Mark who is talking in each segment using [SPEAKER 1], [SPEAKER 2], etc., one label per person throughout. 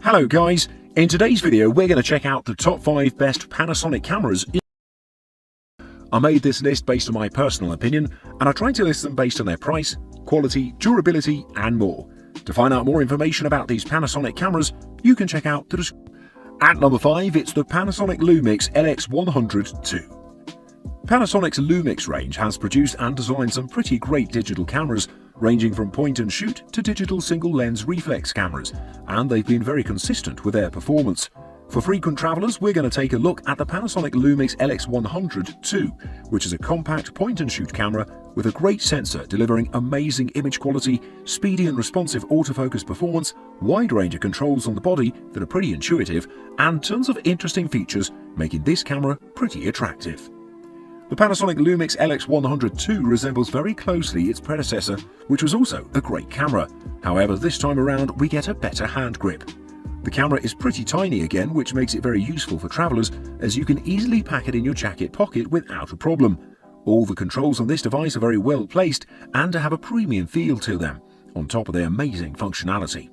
[SPEAKER 1] Hello guys, in today's video we're going to check out the top 5 best Panasonic cameras. I made this list based on my personal opinion and I tried to list them based on their price, quality, durability and more. To find out more information about these Panasonic cameras, you can check out the description. At number 5, it's the Panasonic Lumix LX100 II. Panasonic's Lumix range has produced and designed some pretty great digital cameras, ranging from point and shoot to digital single lens reflex cameras, and they've been very consistent with their performance. For frequent travelers, we're going to take a look at the Panasonic Lumix LX100 II, which is a compact point and shoot camera with a great sensor delivering amazing image quality, speedy and responsive autofocus performance, wide range of controls on the body that are pretty intuitive, and tons of interesting features making this camera pretty attractive. The Panasonic Lumix LX100 II resembles very closely its predecessor, which was also a great camera. However, this time around we get a better hand grip. The camera is pretty tiny again, which makes it very useful for travelers, as you can easily pack it in your jacket pocket without a problem. All the controls on this device are very well placed and have a premium feel to them, on top of their amazing functionality.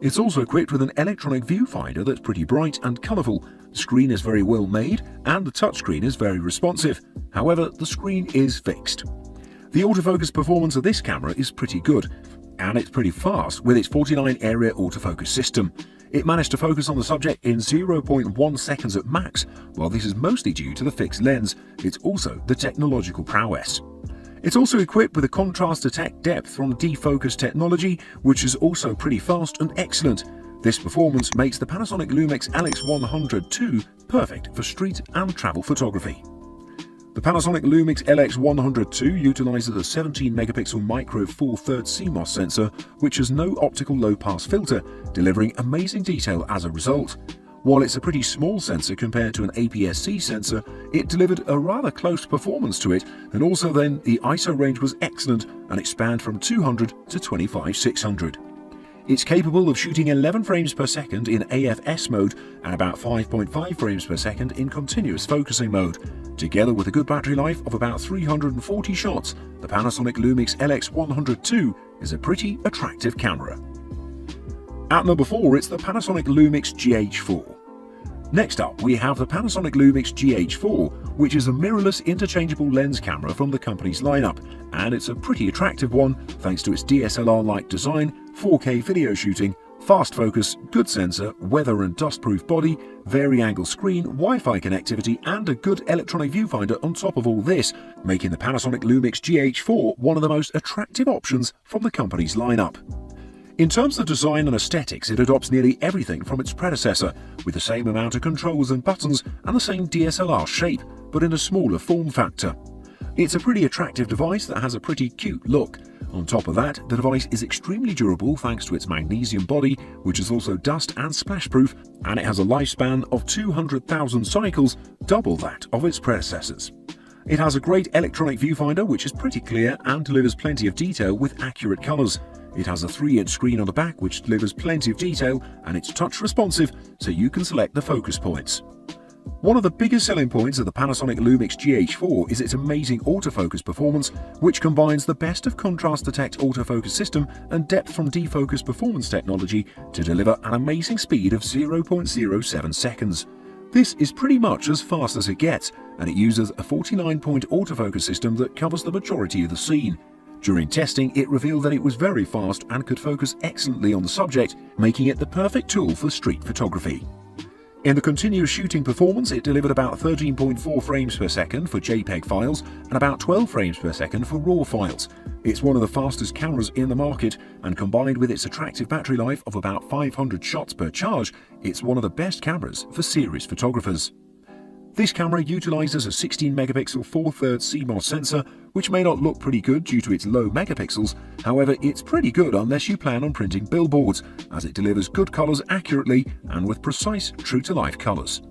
[SPEAKER 1] It's also equipped with an electronic viewfinder that's pretty bright and colourful. The screen is very well made and the touchscreen is very responsive. However, the screen is fixed. The autofocus performance of this camera is pretty good, and it's pretty fast with its 49 area autofocus system. It managed to focus on the subject in 0.1 seconds at max. While this is mostly due to the fixed lens, it's also the technological prowess. It's also equipped with a contrast detect depth from defocus technology, which is also pretty fast and excellent. This performance makes the Panasonic Lumix LX100 II perfect for street and travel photography. The Panasonic Lumix LX100 II utilizes a 17 megapixel micro Four Thirds CMOS sensor, which has no optical low-pass filter, delivering amazing detail as a result. While it's a pretty small sensor compared to an APS-C sensor, it delivered a rather close performance to it, and also then the ISO range was excellent and it spanned from 200 to 25/600. It's capable of shooting 11 frames per second in AFS mode and about 5.5 frames per second in continuous focusing mode. Together with a good battery life of about 340 shots, the Panasonic Lumix LX100 II is a pretty attractive camera. At number 4, it's the Panasonic Lumix GH4. Next up, we have the Panasonic Lumix GH4, which is a mirrorless interchangeable lens camera from the company's lineup, and it's a pretty attractive one thanks to its DSLR-like design, 4K video shooting, fast focus, good sensor, weather and dust-proof body, vari-angle screen, Wi-Fi connectivity, and a good electronic viewfinder on top of all this, making the Panasonic Lumix GH4 one of the most attractive options from the company's lineup. In terms of design and aesthetics, it adopts nearly everything from its predecessor, with the same amount of controls and buttons and the same DSLR shape, but in a smaller form factor. It's a pretty attractive device that has a pretty cute look. On top of that, the device is extremely durable thanks to its magnesium body, which is also dust and splash proof, and it has a lifespan of 200,000 cycles, double that of its predecessors. It has a great electronic viewfinder which is pretty clear and delivers plenty of detail with accurate colours. It has a 3-inch screen on the back which delivers plenty of detail, and it's touch responsive so you can select the focus points. One of the biggest selling points of the Panasonic Lumix GH4 is its amazing autofocus performance, which combines the best of contrast detect autofocus system and depth from defocus performance technology to deliver an amazing speed of 0.07 seconds. This is pretty much as fast as it gets, and it uses a 49-point autofocus system that covers the majority of the scene. During testing, it revealed that it was very fast and could focus excellently on the subject, making it the perfect tool for street photography. In the continuous shooting performance, it delivered about 13.4 frames per second for JPEG files and about 12 frames per second for RAW files. It's one of the fastest cameras in the market, and combined with its attractive battery life of about 500 shots per charge, it's one of the best cameras for series photographers. This camera utilizes a 16 megapixel 4/3 CMOS sensor, which may not look pretty good due to its low megapixels. However, it's pretty good unless you plan on printing billboards, as it delivers good colors accurately and with precise true-to-life colors.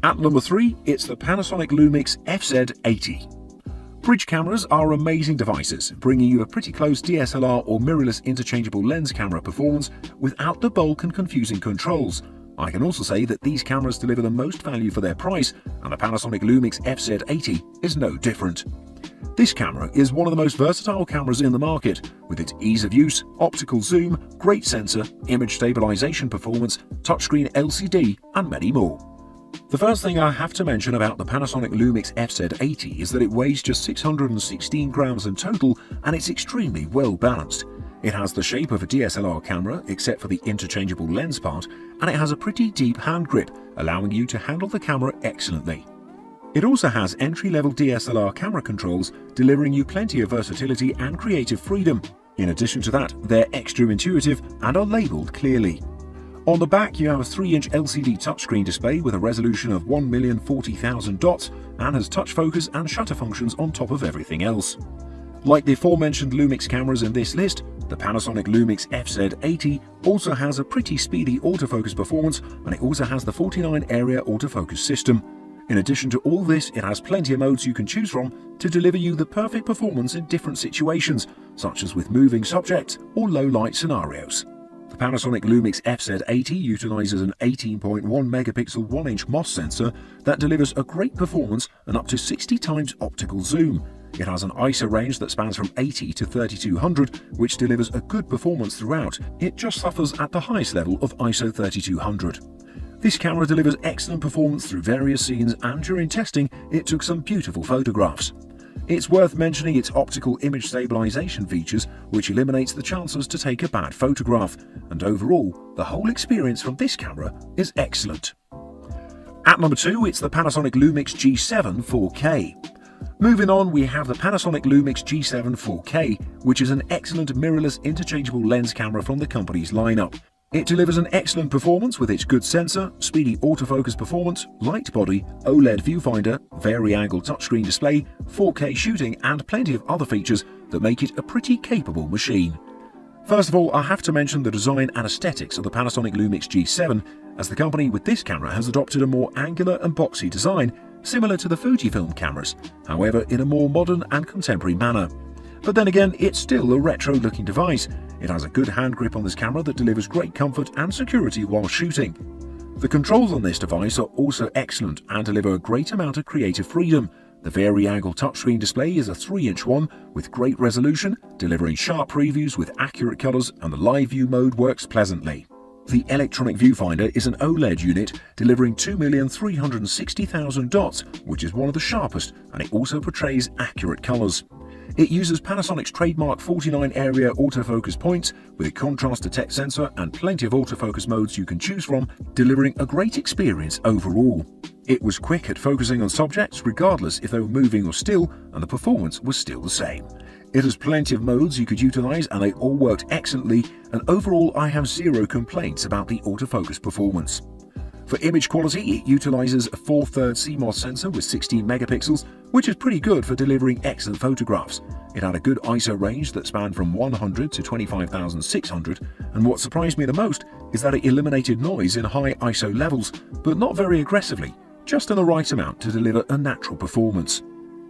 [SPEAKER 1] At number 3, it's the Panasonic Lumix FZ80. Bridge cameras are amazing devices, bringing you a pretty close DSLR or mirrorless interchangeable lens camera performance without the bulk and confusing controls. I can also say that these cameras deliver the most value for their price, and the Panasonic Lumix FZ80 is no different. This camera is one of the most versatile cameras in the market, with its ease of use, optical zoom, great sensor, image stabilization performance, touchscreen LCD, and many more. The first thing I have to mention about the Panasonic Lumix FZ80 is that it weighs just 616 grams in total, and it's extremely well balanced. It has the shape of a DSLR camera, except for the interchangeable lens part, and it has a pretty deep hand grip, allowing you to handle the camera excellently. It also has entry-level DSLR camera controls, delivering you plenty of versatility and creative freedom. In addition to that, they're extra intuitive and are labeled clearly. On the back, you have a 3-inch LCD touchscreen display with a resolution of 1,040,000 dots and has touch focus and shutter functions on top of everything else. Like the aforementioned Lumix cameras in this list, the Panasonic Lumix FZ80 also has a pretty speedy autofocus performance, and it also has the 49 area autofocus system. In addition to all this, it has plenty of modes you can choose from to deliver you the perfect performance in different situations, such as with moving subjects or low light scenarios. The Panasonic Lumix FZ80 utilizes an 18.1 megapixel 1-inch MOS sensor that delivers a great performance and up to 60 times optical zoom. It has an ISO range that spans from 80 to 3200, which delivers a good performance throughout. It just suffers at the highest level of ISO 3200. This camera delivers excellent performance through various scenes, and during testing, it took some beautiful photographs. It's worth mentioning its optical image stabilization features, which eliminates the chances to take a bad photograph, and overall, the whole experience from this camera is excellent. At number 2, it's the Panasonic Lumix G7 4K. Moving on, we have the Panasonic Lumix G7 4K, which is an excellent mirrorless interchangeable lens camera from the company's lineup. It delivers an excellent performance with its good sensor, speedy autofocus performance, light body, OLED viewfinder, vari-angle touchscreen display, 4K shooting, and plenty of other features that make it a pretty capable machine. First of all, I have to mention the design and aesthetics of the Panasonic Lumix G7, as the company with this camera has adopted a more angular and boxy design, similar to the Fujifilm cameras, however in a more modern and contemporary manner. But then again, it's still a retro-looking device. It has a good hand grip on this camera that delivers great comfort and security while shooting. The controls on this device are also excellent and deliver a great amount of creative freedom. The vari-angle touchscreen display is a 3-inch one with great resolution, delivering sharp previews with accurate colors, and the live view mode works pleasantly. The electronic viewfinder is an OLED unit delivering 2,360,000 dots, which is one of the sharpest, and it also portrays accurate colors. It uses Panasonic's trademark 49 area autofocus points with a contrast detect sensor and plenty of autofocus modes you can choose from, delivering a great experience overall. It was quick at focusing on subjects regardless if they were moving or still, and the performance was still the same. It has plenty of modes you could utilize, and they all worked excellently, and overall I have zero complaints about the autofocus performance. For image quality, it utilizes a 4/3 CMOS sensor with 16 megapixels, which is pretty good for delivering excellent photographs. It had a good ISO range that spanned from 100 to 25,600, and what surprised me the most is that it eliminated noise in high ISO levels, but not very aggressively, just in the right amount to deliver a natural performance.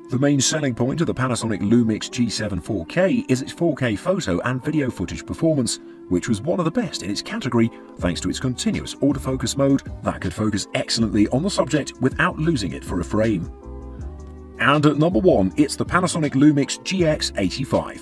[SPEAKER 1] The main selling point of the Panasonic Lumix G7 4K is its 4K photo and video footage performance, which was one of the best in its category thanks to its continuous autofocus mode that could focus excellently on the subject without losing it for a frame. And at number 1, it's the Panasonic Lumix GX85.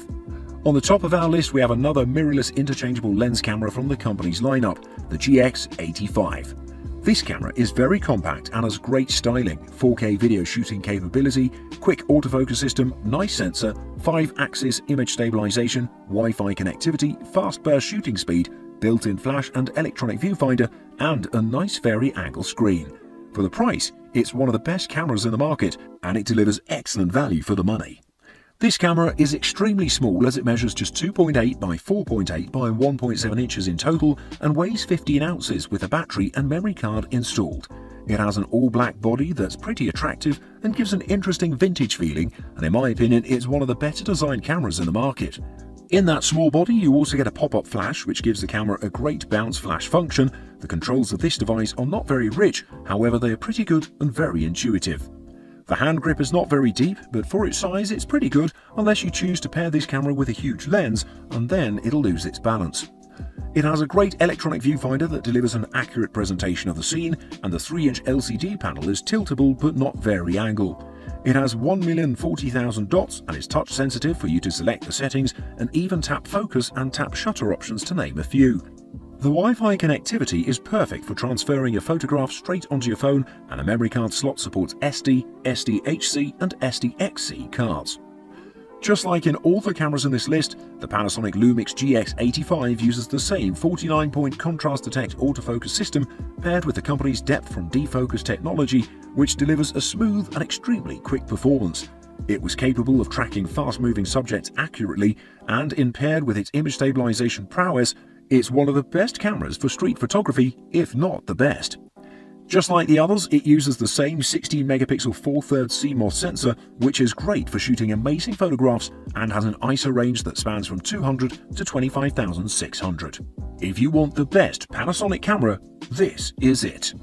[SPEAKER 1] On the top of our list, we have another mirrorless interchangeable lens camera from the company's lineup, the GX85. This camera is very compact and has great styling, 4K video shooting capability, quick autofocus system, nice sensor, 5-axis image stabilization, Wi-Fi connectivity, fast burst shooting speed, built-in flash and electronic viewfinder, and a nice vari-angle screen. For the price, it's one of the best cameras in the market, and it delivers excellent value for the money. This camera is extremely small, as it measures just 2.8 by 4.8 by 1.7 inches in total and weighs 15 ounces with a battery and memory card installed. It has an all-black body that's pretty attractive and gives an interesting vintage feeling, and in my opinion it's one of the better designed cameras in the market. In that small body you also get a pop-up flash which gives the camera a great bounce flash function. The controls of this device are not very rich, however they are pretty good and very intuitive. The hand grip is not very deep, but for its size it's pretty good unless you choose to pair this camera with a huge lens, and then it'll lose its balance. It has a great electronic viewfinder that delivers an accurate presentation of the scene, and the 3-inch LCD panel is tiltable but not vari-angle. It has 1,040,000 dots and is touch sensitive for you to select the settings and even tap focus and tap shutter options, to name a few. The Wi-Fi connectivity is perfect for transferring your photographs straight onto your phone, and the memory card slot supports SD, SDHC and SDXC cards. Just like in all the cameras in this list, the Panasonic Lumix GX85 uses the same 49-point contrast detect autofocus system paired with the company's depth from defocus technology, which delivers a smooth and extremely quick performance. It was capable of tracking fast-moving subjects accurately, and in paired with its image stabilization prowess, it's one of the best cameras for street photography, if not the best. Just like the others, it uses the same 16-megapixel 4/3 CMOS sensor, which is great for shooting amazing photographs and has an ISO range that spans from 200 to 25,600. If you want the best Panasonic camera, this is it.